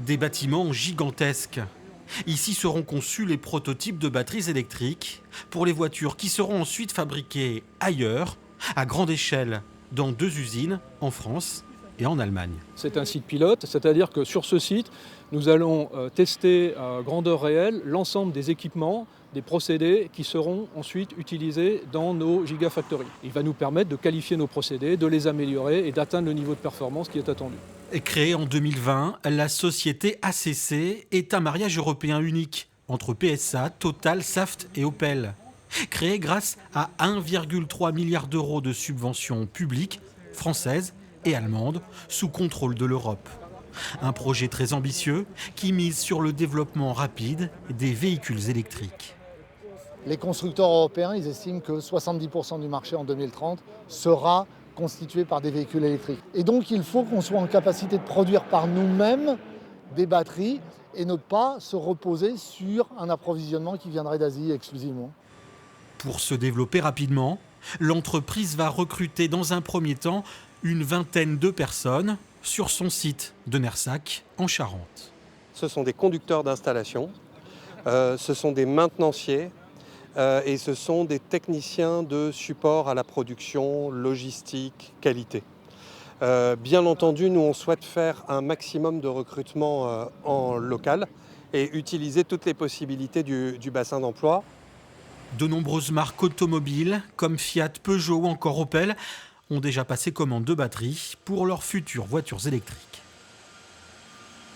Des bâtiments gigantesques. Ici seront conçus les prototypes de batteries électriques pour les voitures qui seront ensuite fabriquées ailleurs, à grande échelle, dans 2 usines, en France et en Allemagne. C'est un site pilote, c'est-à-dire que sur ce site, nous allons tester à grandeur réelle l'ensemble des équipements, des procédés qui seront ensuite utilisés dans nos gigafactories. Il va nous permettre de qualifier nos procédés, de les améliorer et d'atteindre le niveau de performance qui est attendu. Créée en 2020, la société ACC est un mariage européen unique entre PSA, Total, Saft et Opel. Créée grâce à 1,3 milliard d'euros de subventions publiques, françaises et allemandes, sous contrôle de l'Europe. Un projet très ambitieux qui mise sur le développement rapide des véhicules électriques. Les constructeurs européens, ils estiment que 70% du marché en 2030 sera constitué par des véhicules électriques. Et donc il faut qu'on soit en capacité de produire par nous-mêmes des batteries et ne pas se reposer sur un approvisionnement qui viendrait d'Asie exclusivement. Pour se développer rapidement, l'entreprise va recruter dans un premier temps une vingtaine de personnes sur son site de Nersac, en Charente. Ce sont des conducteurs d'installation, ce sont des maintenanciers et ce sont des techniciens de support à la production, logistique, qualité. Bien entendu, nous on souhaite faire un maximum de recrutement en local et utiliser toutes les possibilités du bassin d'emploi. De nombreuses marques automobiles, comme Fiat, Peugeot ou encore Opel, ont déjà passé commande de batteries pour leurs futures voitures électriques.